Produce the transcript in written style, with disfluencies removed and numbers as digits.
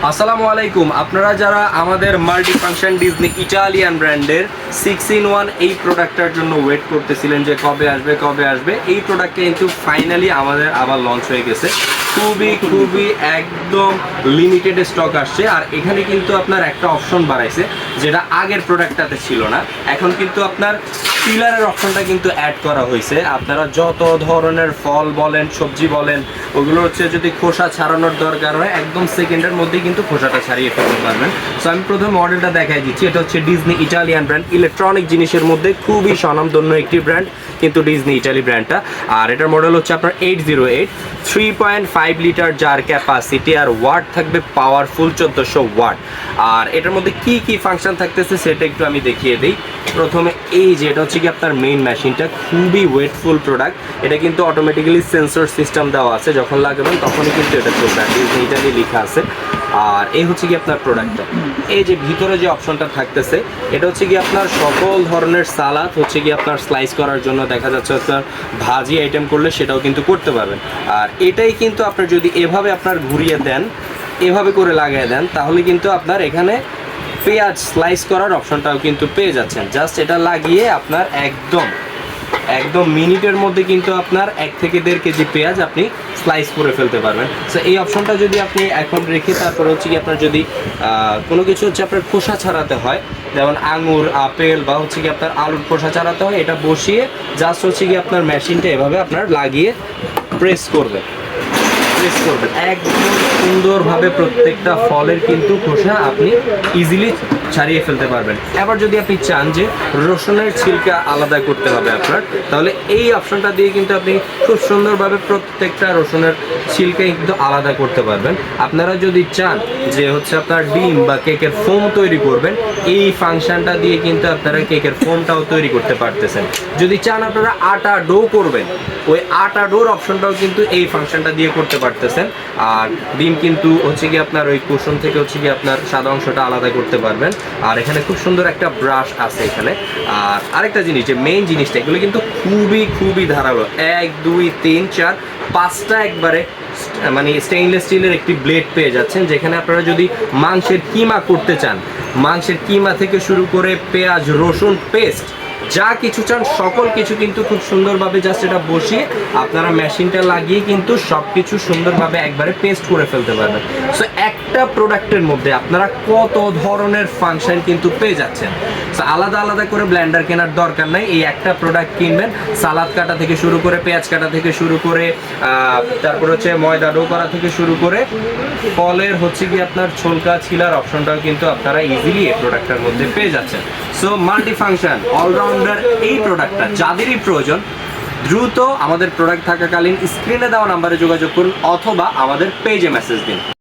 আসসালামু আলাইকুম। আপনারা যারা আমাদের মাল্টি ফাংশন ডিজনি ইটালিয়ান ব্র্যান্ডের 6-in-1 এই প্রোডাক্টটার জন্য ওয়েট করতেছিলেন যে কবে আসবে, এই প্রোডাক্টটা কিন্তু ফাইনালি আমাদের আবার লঞ্চ হয়ে গেছে। খুবই একদম লিমিটেড স্টক আসছে। আর এখানে কিন্তু আপনার একটা অপশন বাড়াইছে যেটা আগের প্রোডাক্টটাতে ছিল না। এখন কিন্তু আপনার পিলারের অপশনটা কিন্তু অ্যাড করা হয়েছে। আপনারা যত ধরনের ফল বলেন, সবজি বলেন, ওগুলো হচ্ছে যদি খোসা ছাড়ানোর দরকার হয় একদম সেকেন্ডের মধ্যেই কিন্তু খোসাটা ছাড়িয়ে ফেলতে পারবেন। সো আমি প্রথম মডেলটা দেখাই দিচ্ছি। এটা হচ্ছে ডিজনি ইটালিয়ান ব্র্যান্ড, ইলেকট্রনিক জিনিসের মধ্যে খুবই স্বনামধন্য একটি ব্র্যান্ড কিন্তু ডিজনি ইটালি ব্র্যান্ডটা। আর এটার মডেল হচ্ছে আপনার 808, 3.5 লিটার জার ক্যাপাসিটি, আর ওয়াট থাকবে পাওয়ারফুল 1400 ওয়াট। আর এটার মধ্যে কি ফাংশন থাকতেছে সেটা একটু আমি দেখিয়ে দিই। প্রথমে এই যে এটা হচ্ছে কি আপনার মেইন মেশিনটা, খুবই ওয়েটফুল প্রোডাক্ট। এটা কিন্তু অটোমেটিক্যালি সেন্সর সিস্টেম দেওয়া আছে, যখন লাগাবেন তখনই কিন্তু এটা চলবে, ডিজনি ইটালি লেখা আছে। আর এই হচ্ছে কি আপনার প্রোডাক্টটা। এই যে ভিতরে যে অপশনটা থাকতেছে এটা হচ্ছে কি আপনার সকল ধরনের সালাদ হচ্ছে কি আপনার স্লাইস করার জন্য, দেখা যাচ্ছে আপনার ভাজি আইটেম করলে সেটাও কিন্তু করতে পারবেন। আর এটাই কিন্তু আপনার যদি এভাবে আপনার ঘুরিয়ে দেন, এভাবে করে লাগিয়ে দেন, তাহলে কিন্তু আপনার এখানে পেঁয়াজ স্লাইস করার অপশনটাও কিন্তু পেয়ে যাচ্ছেন। জাস্ট এটা লাগিয়ে আপনার একদম মিনিটের মধ্যে কিন্তু আপনার 1 থেকে 1.5 কেজি পেঁয়াজ আপনি স্লাইস করে ফেলতে পারবেন। সো এই অপশনটা যদি আপনি এখন রেখে তারপর হচ্ছে কি আপনার যদি কোনো কিছু হচ্ছে আপনার খোসা ছাড়াতে হয়, যেমন আঙুর, আপেল বা হচ্ছে কি আপনার আলুর খোসা ছাড়াতে হয়, এটা বসিয়ে জাস্ট হচ্ছে কি আপনার মেশিনটা এভাবে আপনার লাগিয়ে প্রেস করবেন, একদম সুন্দরভাবে প্রত্যেকটা ফলের কিন্তু খোসা আপনি ইজিলি ছাড়িয়ে ফেলতে পারবেন। এবার যদি আপনি চান যে রসুনের ছিলকা আলাদা করতে হবে আপনার, তাহলে এই অপশনটা দিয়ে কিন্তু আপনি খুব সুন্দরভাবে প্রত্যেকটা রসুনের ছিলকা কিন্তু আলাদা করতে পারবেন। আপনারা যদি চান যে হচ্ছে আপনার ডিম বা কেকের ফোম তৈরি করবেন, এই ফাংশনটা দিয়ে কিন্তু আপনারা কেকের ফোমটাও তৈরি করতে পারতেছেন। যদি চান আপনারা আটা ডো করবেন, ওই আটা ডোর অপশনটাও কিন্তু এই ফাংশনটা দিয়ে করতে পারতেছেন। আর ডিম কিন্তু হচ্ছে কি আপনার ওই কুসুম থেকে হচ্ছে কি আপনার সাদা অংশটা আলাদা করতে পারবেন। আর এখানে খুব সুন্দর একটা ব্রাশ আছে এখানে। আর আরেকটা জিনিস, যে মেইন জিনিসটা, এগুলো কিন্তু খুবই ধারালো। 1 2 3 4 5টা একবারে মানে স্টেইনলেস স্টিলের একটি ব্লেড পেয়ে যাচ্ছেন, যেখানে আপনারা যদি মাংসের কিমা করতে চান, মাংসের কিমা থেকে শুরু করে পেঁয়াজ রসুন পেস্ট যা কিছু চান সকল কিছু কিন্তু খুব সুন্দরভাবে জাস্ট এটা বসিয়ে আপনারা মেশিনটা লাগিয়ে কিন্তু সব কিছু সুন্দরভাবে একবারে পেস্ট করে ফেলতে পারবেন। সো একটা প্রোডাক্টের মধ্যে আপনারা কত ধরনের ফাংশন কিন্তু পেয়ে যাচ্ছেন। সো আলাদা করে ব্লেন্ডার কেনার দরকার নাই, এই একটা প্রোডাক্ট কিনবেন, সালাদ কাটা থেকে শুরু করে পেঁয়াজ কাটা থেকে শুরু করে তারপর হচ্ছে ময়দা ডো করা থেকে শুরু করে ফলের হচ্ছে কি আপনার ছোলকা ছিলার অপশনটাও কিন্তু আপনারা ইজিলি এই প্রোডাক্টের মধ্যে পেয়ে যাচ্ছেন। সো মাল্টি ফাংশন অলরাউন্ডার এই প্রোডাক্টটা যাদেরই প্রয়োজন, দ্রুত আমাদের প্রোডাক্ট থাকাকালীন স্ক্রিনে দেওয়া নাম্বারে যোগাযোগ করুন অথবা আমাদের পেজে মেসেজ দিন।